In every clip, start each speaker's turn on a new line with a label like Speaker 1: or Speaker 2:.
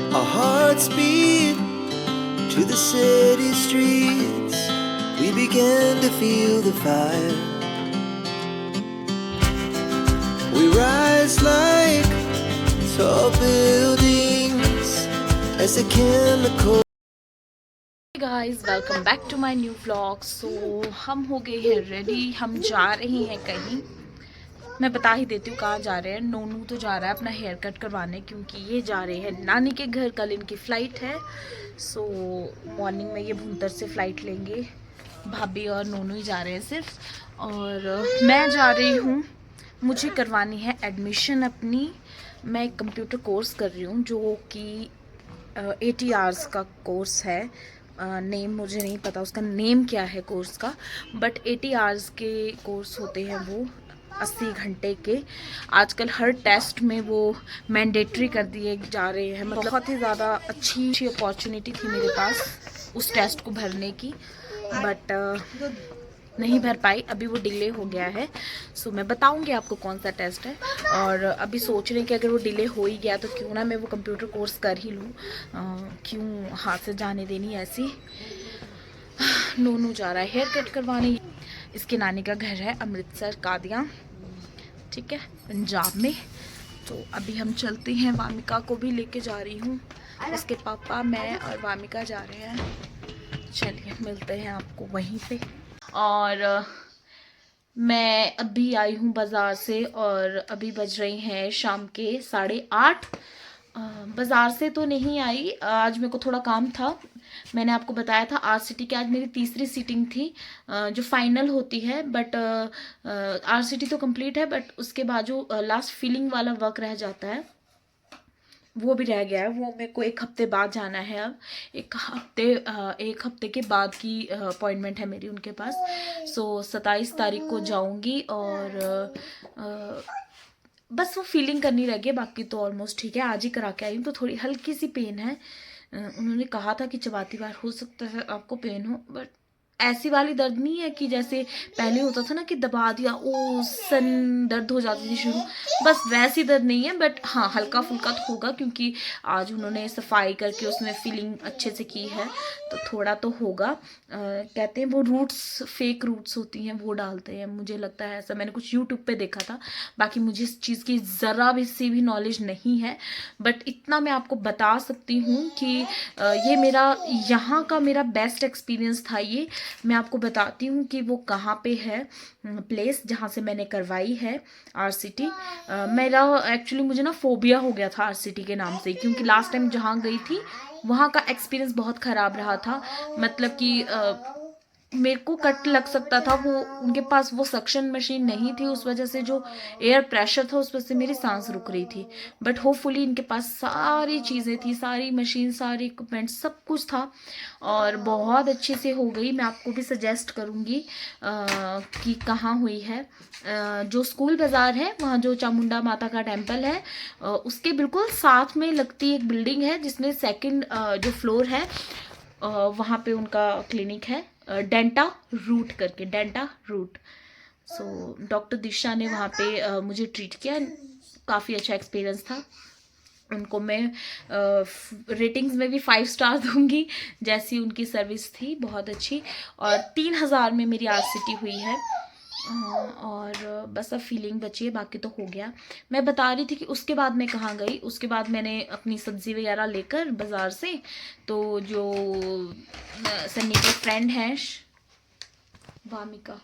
Speaker 1: Our hearts beat to the city streets. We began to feel the fire. We rise like tall buildings as the chemical.
Speaker 2: Guys welcome back to my new vlog. So हम हो गए हैं ready, हम जा रहे हैं कहीं। मैं बता ही देती हूँ कहाँ जा रहे हैं। नोनू तो जा रहा है अपना हेयर कट करवाने, क्योंकि ये जा रहे हैं नानी के घर, कल इनकी फ़्लाइट है। सो मॉर्निंग में ये भुंतर से फ़्लाइट लेंगे। भाभी और नोनू ही जा रहे हैं सिर्फ, और मैं जा रही हूँ। मुझे करवानी है एडमिशन अपनी। मैं एक कंप्यूटर कोर्स कर रही हूँ जो कि 80 आवर्स का कोर्स है। नेम मुझे नहीं पता उसका नेम क्या है कोर्स का, बट 80 आवर्स के कोर्स होते हैं वो, 80 घंटे के। आजकल हर टेस्ट में वो मैंडेटरी कर दिए जा रहे हैं। मतलब बहुत ही ज़्यादा अच्छी अपॉर्चुनिटी थी मेरे पास उस टेस्ट को भरने की, बट नहीं भर पाई। अभी वो डिले हो गया है। सो मैं बताऊंगी आपको कौन सा टेस्ट है। और अभी सोच रहे हैं कि अगर वो डिले हो ही गया तो क्यों ना मैं वो कंप्यूटर कोर्स कर ही लूँ, क्यों हाथ से जाने देनी ऐसी। नोनू जा रहा है हेयर कट करवाने। इसके नानी का घर है अमृतसर कादियाँ, ठीक है, पंजाब में। तो अभी हम चलते हैं। वामिका को भी लेके जा रही हूँ। उसके पापा, मैं और वामिका जा रहे हैं। चलिए मिलते हैं आपको वहीं पे। और मैं अभी आई हूँ बाज़ार से, और अभी बज रही हैं शाम के 8:30। बाज़ार से तो नहीं आई, आज मेरे को थोड़ा काम था। मैंने आपको बताया था RCT की आज मेरी तीसरी सीटिंग थी, जो फाइनल होती है। बट RCT तो कंप्लीट है, बट उसके बाद जो लास्ट फिलिंग वाला वर्क रह जाता है वो भी रह गया है। वो मेरे को 1 हफ्ते बाद जाना है। अब 1 हफ्ते के बाद की अपॉइंटमेंट है मेरी उनके पास। सो 27 तारीख को जाऊंगी, और बस वो फीलिंग करनी रह गई, बाकी तो ऑलमोस्ट ठीक है। आज ही करा के आई हूँ, तो थोड़ी हल्की सी पेन है। उन्होंने कहा था कि चबाती बार हो सकता है आपको पेन हो, बट ऐसी वाली दर्द नहीं है कि जैसे पहले होता था ना कि दबा दिया ओ सन दर्द हो जाती थी शुरू, बस वैसी दर्द नहीं है। बट हाँ, हल्का फुल्का तो होगा, क्योंकि आज उन्होंने सफाई करके उसमें फिलिंग अच्छे से की है, तो थोड़ा तो होगा। कहते हैं वो रूट्स, फेक रूट्स होती हैं वो डालते हैं, मुझे लगता है ऐसा। मैंने कुछ यूट्यूब पे देखा था, बाकी मुझे इस चीज़ की ज़रा भी सी भी नॉलेज नहीं है। बट इतना मैं आपको बता सकती हूँ कि ये मेरा यहाँ का मेरा बेस्ट एक्सपीरियंस था। ये मैं आपको बताती हूँ कि वो कहाँ पे है प्लेस जहाँ से मैंने करवाई है RCT। मेरा एक्चुअली मुझे ना फोबिया हो गया था RCT के नाम से, क्योंकि लास्ट टाइम जहाँ गई थी वहाँ का एक्सपीरियंस बहुत ख़राब रहा था। मतलब कि मेरे को कट लग सकता था। वो उनके पास वो सक्शन मशीन नहीं थी, उस वजह से जो एयर प्रेशर था उस वजह से मेरी सांस रुक रही थी। बट होपफुली इनके पास सारी चीज़ें थी, सारी मशीन, सारी इक्विपमेंट, सब कुछ था, और बहुत अच्छे से हो गई। मैं आपको भी सजेस्ट करूँगी कि कहाँ हुई है। जो स्कूल बाज़ार है वहाँ जो चामुंडा माता का टेम्पल है, उसके बिल्कुल साथ में लगती एक बिल्डिंग है जिसमें सेकंड जो फ्लोर है, वहाँ पे उनका क्लिनिक है, डेंटा रूट करके, डेंटा रूट। सो डॉक्टर दिशा ने वहाँ पे मुझे ट्रीट किया। काफ़ी अच्छा एक्सपीरियंस था। उनको मैं रेटिंग्स में भी 5 स्टार दूंगी, जैसी उनकी सर्विस थी, बहुत अच्छी। और 3000 में मेरी RCT हुई है। और बस अब फीलिंग बची है, बाकी तो हो गया। मैं बता रही थी कि उसके बाद मैं कहाँ गई। उसके बाद मैंने अपनी सब्ज़ी वगैरह लेकर बाज़ार से, तो जो सन्नी के फ्रेंड हैं वामिका,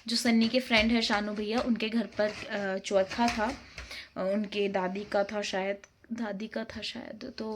Speaker 2: जो सन्नी के फ्रेंड है शानू भैया, उनके घर पर चौथा था। उनके दादी का था शायद, तो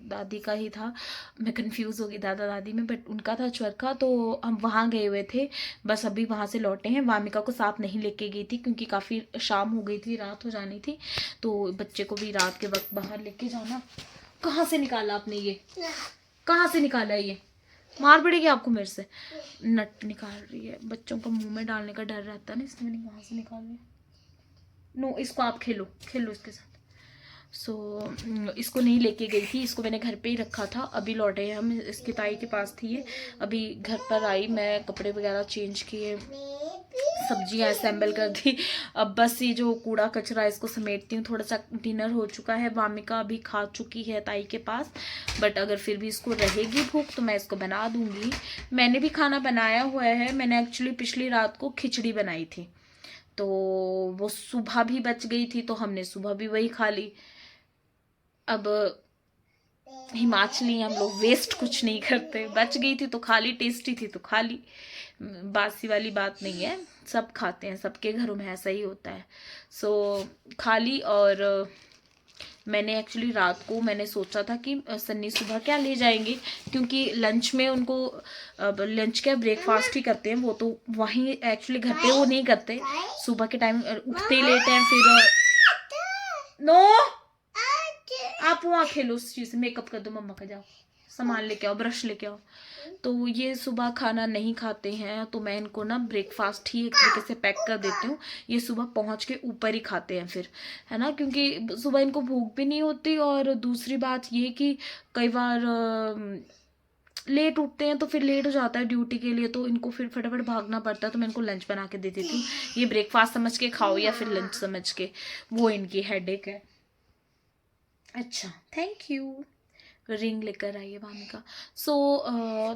Speaker 2: दादी का ही था। मैं कंफ्यूज हो गई दादा दादी में, बट उनका था चरखा। तो हम वहाँ गए हुए थे, बस अभी वहाँ से लौटे हैं। वामिका को साथ नहीं लेके गई थी, क्योंकि काफ़ी शाम हो गई थी, रात हो जानी थी, तो बच्चे को भी रात के वक्त बाहर लेके जाना। कहाँ से निकाला आपने ये, कहाँ से निकाला ये? मार पड़ेगी आपको मेरे से। नट निकाल रही है, बच्चों को मुंह में डालने का डर रहता है ना, इसलिए मैंने वहाँ से निकाल लिया। नो, इसको आप खेलो खेलो इसके साथ। सो इसको नहीं लेके गई थी, इसको मैंने घर पे ही रखा था। अभी लौटे हम, इसकी ताई के पास थी ये, अभी घर पर आई। मैं कपड़े वगैरह चेंज किए, सब्जियां असेंबल कर दी। अब बस ये जो कूड़ा कचरा है इसको समेटती हूँ। थोड़ा सा डिनर हो चुका है, वामिका अभी खा चुकी है ताई के पास, बट अगर फिर भी इसको रहेगी भूख तो मैं इसको बना दूंगी। मैंने भी खाना बनाया हुआ है। मैंने एक्चुअली पिछली रात को खिचड़ी बनाई थी, तो वो सुबह भी बच गई थी, तो हमने सुबह भी वही खा ली। अब हिमाचली हम लोग वेस्ट कुछ नहीं करते, बच गई थी तो खा ली, टेस्टी थी तो खा ली, बासी वाली बात नहीं है, सब खाते हैं, सबके घरों में ऐसा ही होता है। सो खा ली। और मैंने एक्चुअली रात को मैंने सोचा था कि सन्नी सुबह क्या ले जाएंगे, क्योंकि लंच में उनको लंच क्या ब्रेकफास्ट ही करते हैं वो, तो वहीं एक्चुअली घर पे वो नहीं करते, सुबह के टाइम उठते लेट हैं। फिर नो आप वहाँ खेलो उस चीज़ से, मेकअप कर दो मम्मा का, जाओ सामान लेके आओ, ब्रश लेके आओ। तो ये सुबह खाना नहीं खाते हैं, तो मैं इनको ना ब्रेकफास्ट ही एक तरीके से पैक कर देती हूँ। ये सुबह पहुँच के ऊपर ही खाते हैं फिर, है ना, क्योंकि सुबह इनको भूख भी नहीं होती। और दूसरी बात ये कि कई बार लेट उठते हैं तो फिर लेट हो जाता है ड्यूटी के लिए, तो इनको फिर फटाफट भागना पड़ता है, तो मैं इनको लंच बना के दे देती हूँ। ये ब्रेकफास्ट समझ के खाओ या फिर लंच समझ के, वो इनकी हेडेक है। अच्छा, थैंक यू। रिंग लेकर आई है वामिका। सो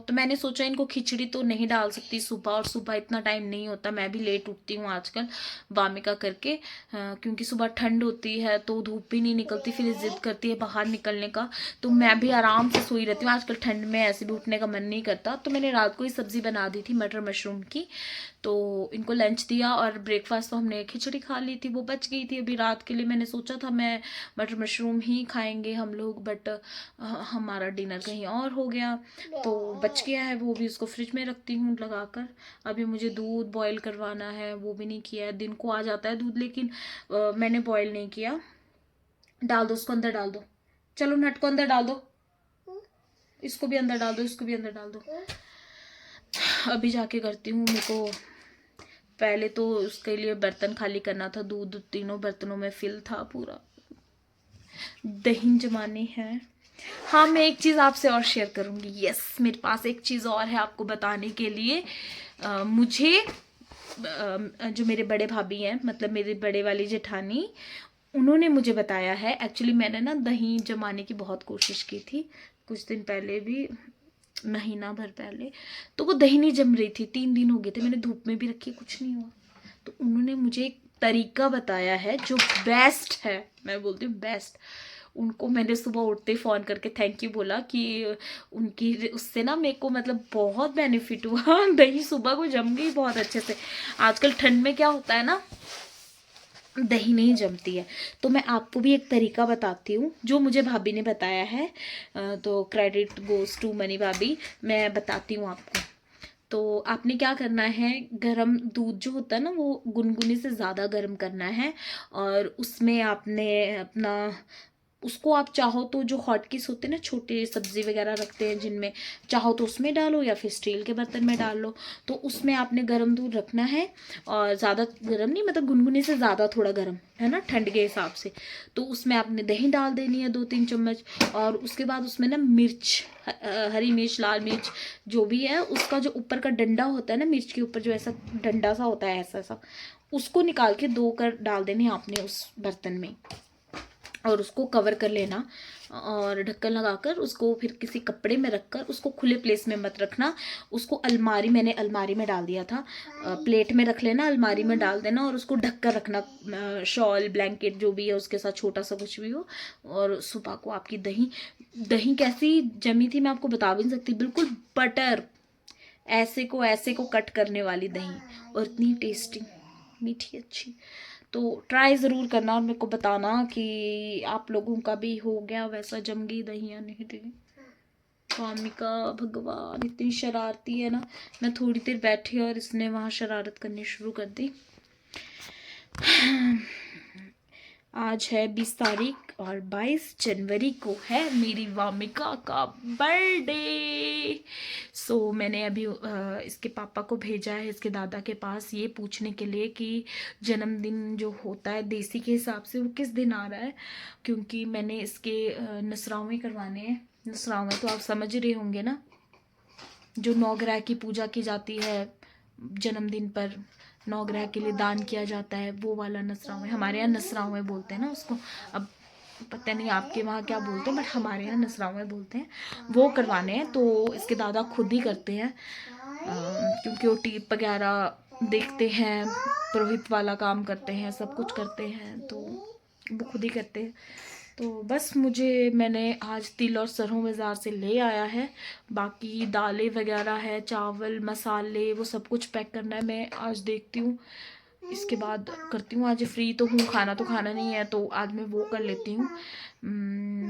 Speaker 2: तो मैंने सोचा इनको खिचड़ी तो नहीं डाल सकती सुबह, और सुबह इतना टाइम नहीं होता, मैं भी लेट उठती हूँ आजकल वामिका करके, क्योंकि सुबह ठंड होती है तो धूप भी नहीं निकलती, फिर जिद करती है बाहर निकलने का, तो मैं भी आराम से सोई रहती हूँ। आजकल ठंड में ऐसे भी उठने का मन नहीं करता, तो मैंने रात को ही सब्जी बना दी थी मटर मशरूम की, तो इनको लंच दिया। और ब्रेकफास्ट तो हमने खिचड़ी खा ली थी, वो बच गई थी। अभी रात के लिए मैंने सोचा था मैं मटर मशरूम ही खाएंगे हम लोग, बट हमारा डिनर कहीं और हो गया, तो बच गया है वो भी, उसको फ्रिज में रखती हूँ लगाकर। अभी मुझे दूध बॉईल करवाना है, वो भी नहीं किया है। दिन को आ जाता है दूध, लेकिन मैंने बॉईल नहीं किया। डाल दो उसको, अंदर डाल दो, चलो नट को अंदर डाल दो, इसको भी अंदर डाल दो, इसको भी अंदर डाल दो। अभी जाके करती हूँ। मेरे को पहले तो उसके लिए बर्तन खाली करना था, दूध तीनों बर्तनों में फिल था पूरा, दही जमाने हैं। हाँ, मैं एक चीज़ आपसे और शेयर करूँगी। यस, मेरे पास एक चीज़ और है आपको बताने के लिए। मुझे जो मेरे बड़े भाभी हैं, मतलब मेरी बड़े वाली जेठानी, उन्होंने मुझे बताया है। एक्चुअली मैंने ना दही जमाने की बहुत कोशिश की थी कुछ दिन पहले भी, महीना भर पहले, तो वो दही नहीं जम रही थी। 3 दिन हो गए थे, मैंने धूप में भी रखी, कुछ नहीं हुआ। तो उन्होंने मुझे एक तरीका बताया है जो बेस्ट है, मैं बोलती हूँ बेस्ट। उनको मैंने सुबह उठते फ़ोन करके थैंक यू बोला कि उनकी उससे ना मेरे को मतलब बहुत बेनिफिट हुआ। दही सुबह को जम गई बहुत अच्छे से। आजकल ठंड में क्या होता है ना, दही नहीं जमती है। तो मैं आपको भी एक तरीका बताती हूँ जो मुझे भाभी ने बताया है, तो क्रेडिट गोज़ टू मनी भाभी। मैं बताती हूँ आपको। तो आपने क्या करना है, गरम दूध जो होता है ना वो गुनगुने से ज़्यादा गर्म करना है, और उसमें आपने अपना, उसको आप चाहो तो जो हॉटकेस होते हैं ना, छोटे सब्जी वगैरह रखते हैं जिनमें, चाहो तो उसमें डालो या फिर स्टील के बर्तन में डाल लो। तो उसमें आपने गर्म दूध रखना है, और ज़्यादा गर्म नहीं, मतलब गुनगुने से ज़्यादा थोड़ा गर्म, है ना, ठंड के हिसाब से। तो उसमें आपने दही डाल देनी है 2-3 चम्मच, और उसके बाद उसमें ना मिर्च, हरी मिर्च, लाल मिर्च जो भी है, उसका जो ऊपर का डंडा होता है ना, मिर्च के ऊपर जो ऐसा डंडा सा होता है ऐसा सा, उसको निकाल के 2 कर डाल देने आपने उस बर्तन में, और उसको कवर कर लेना, और ढक्कन लगाकर उसको फिर किसी कपड़े में रखकर, उसको खुले प्लेस में मत रखना, उसको अलमारी, मैंने अलमारी में डाल दिया था, प्लेट में रख लेना, अलमारी में डाल देना, और उसको ढक कर रखना, शॉल ब्लैंकेट जो भी है उसके साथ, छोटा सा कुछ भी हो। और सुबह को आपकी दही, दही कैसी जमी थी मैं आपको बता भी नहीं सकती, बिल्कुल बटर, ऐसे को कट करने वाली दही, और इतनी टेस्टी, मीठी, अच्छी। तो ट्राई ज़रूर करना और मेरे को बताना कि आप लोगों का भी हो गया वैसा, जम गई दही या नहीं दही। वामिका भगवान इतनी शरारती है ना, मैं थोड़ी देर बैठी और इसने वहाँ शरारत करनी शुरू कर दी। आज है 20 तारीख और 22 जनवरी को है मेरी वामिका का बर्थडे। सो मैंने अभी इसके पापा को भेजा है इसके दादा के पास, ये पूछने के लिए कि जन्मदिन जो होता है देसी के हिसाब से वो किस दिन आ रहा है, क्योंकि मैंने इसके नसरावे करवाने हैं। नसरावे तो आप समझ रहे होंगे ना, जो 9 ग्रह की पूजा की जाती है जन्मदिन पर, 9 ग्रह के लिए दान किया जाता है, वो वाला नसराव है। हमारे यहाँ नसराव में बोलते हैं ना उसको, अब पता नहीं आपके वहाँ क्या बोलते हैं, बट हमारे यहाँ नसराव में बोलते हैं। वो करवाने हैं, तो इसके दादा खुद ही करते हैं, क्योंकि वो टीप वगैरह देखते हैं, पुरोहित वाला काम करते हैं, सब कुछ करते हैं, तो वो खुद ही करते हैं। तो बस मैंने आज तिल और सरसों बाज़ार से ले आया है, बाकी दालें वगैरह है, चावल मसाले, वो सब कुछ पैक करना है। मैं आज देखती हूँ, इसके बाद करती हूँ। आज फ्री तो हूँ, खाना तो खाना नहीं है, तो आज मैं वो कर लेती हूँ।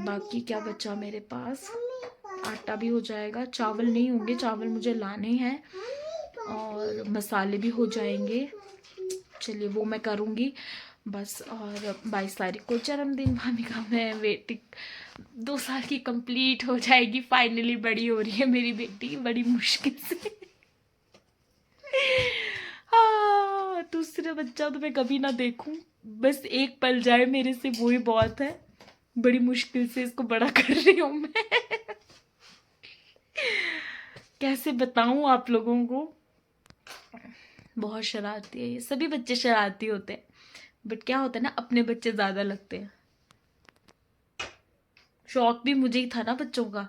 Speaker 2: बाकी क्या बचा मेरे पास, आटा भी हो जाएगा, चावल नहीं होंगे, चावल मुझे लाने हैं, और मसाले भी हो जाएंगे। चलिए वो मैं करूँगी बस। और 22 तारीख को जन्मदिन भाभी का, मैं वेटिंग 2 साल की कंप्लीट हो जाएगी, फाइनली बड़ी हो रही है मेरी बेटी, बड़ी मुश्किल से। दूसरा बच्चा तो मैं कभी ना देखूं, बस एक पल जाए मेरे से, वो ही बहुत है। बड़ी मुश्किल से इसको बड़ा कर रही हूँ मैं। कैसे बताऊं आप लोगों को, बहुत शरारती है ये। सभी बच्चे शरारती होते हैं, बट क्या होता है ना, अपने बच्चे ज्यादा लगते हैं। शौक भी मुझे ही था ना बच्चों का,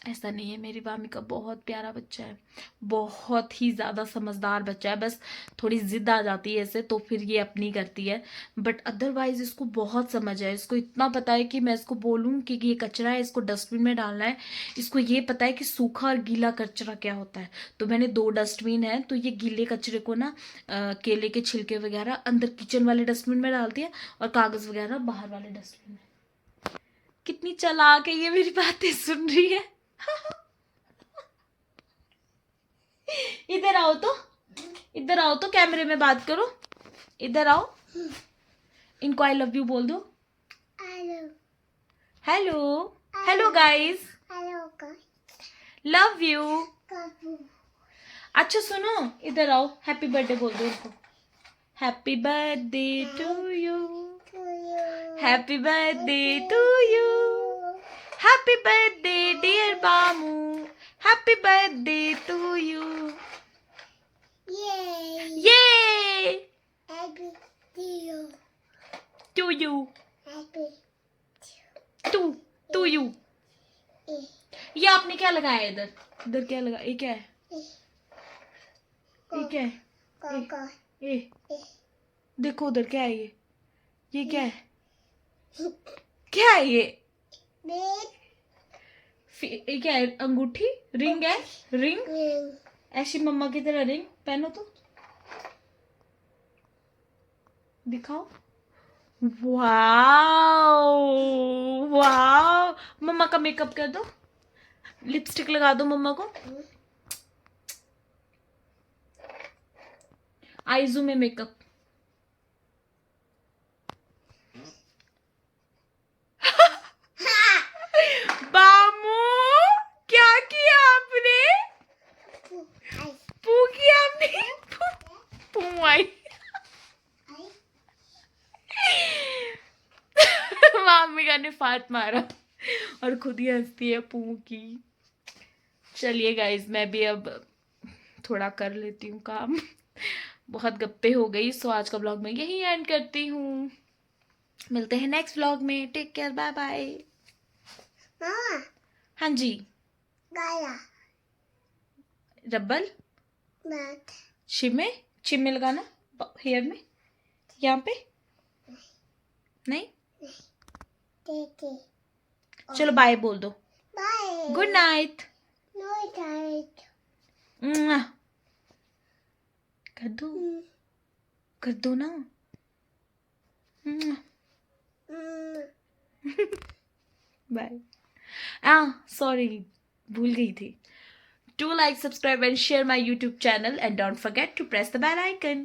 Speaker 2: ऐसा नहीं है। मेरी मामी का बहुत प्यारा बच्चा है, बहुत ही ज़्यादा समझदार बच्चा है। बस थोड़ी जिद आ जाती है ऐसे, तो फिर ये अपनी करती है, बट अदरवाइज इसको बहुत समझ है। इसको इतना पता है कि मैं इसको बोलूँ कि ये कचरा है, इसको डस्टबिन में डालना है। इसको ये पता है कि सूखा और गीला कचरा क्या होता है। तो मैंने 2 डस्टबिन है, तो ये गीले कचरे को ना केले के छिलके वगैरह अंदर किचन वाले डस्टबिन में डालती है, और कागज़ वगैरह बाहर वाले डस्टबिन में। कितनी चालाक है ये, मेरी बातें सुन रही है। इधर आओ तो, इधर आओ तो, कैमरे में बात करो, इधर आओ। इनको आई लव यू बोल दो। Hello hello guys, love you. अच्छा सुनो, इधर आओ, हैप्पी बर्थडे बोल दो इनको। Happy birthday to you, happy birthday to you, happy birthday dear Bamu, happy birthday to you. ये टू यू, टू यू। ये आपने क्या लगाया इधर, इधर क्या लगा, ये क्या है, ये क्या है, ये देखो उधर क्या है, ये क्या है, क्या है ये क्या है, अंगूठी, रिंग है, रिंग ऐसी मम्मा की तरह रिंग पहनो तो दिखाओ। वाओ वाओ, मम्मा का मेकअप कर दो, लिपस्टिक लगा दो मम्मा को, आईजू में मेकअप। बामू क्या किया आपने, पू किया आपने, पू आई। मामी का ने फात मारा और खुद ही हंसती है पू की। चलिए गाइज, मैं भी अब थोड़ा कर लेती हूँ काम, बहुत गप्पे हो गई। सो आज का ब्लॉग मैं यही एंड करती हूँ, मिलते हैं नेक्स्ट ब्लॉग में। Take care, bye bye. हाँ जी, रब्बल चिम्मे लगाना हेयर में, यहाँ पे नहीं। चलो बाय बोल दो, गुड नाइट कर दो ना। बाय। सॉरी, भूल गई थी। Do like, subscribe and share my YouTube channel, and don't forget to press the bell icon.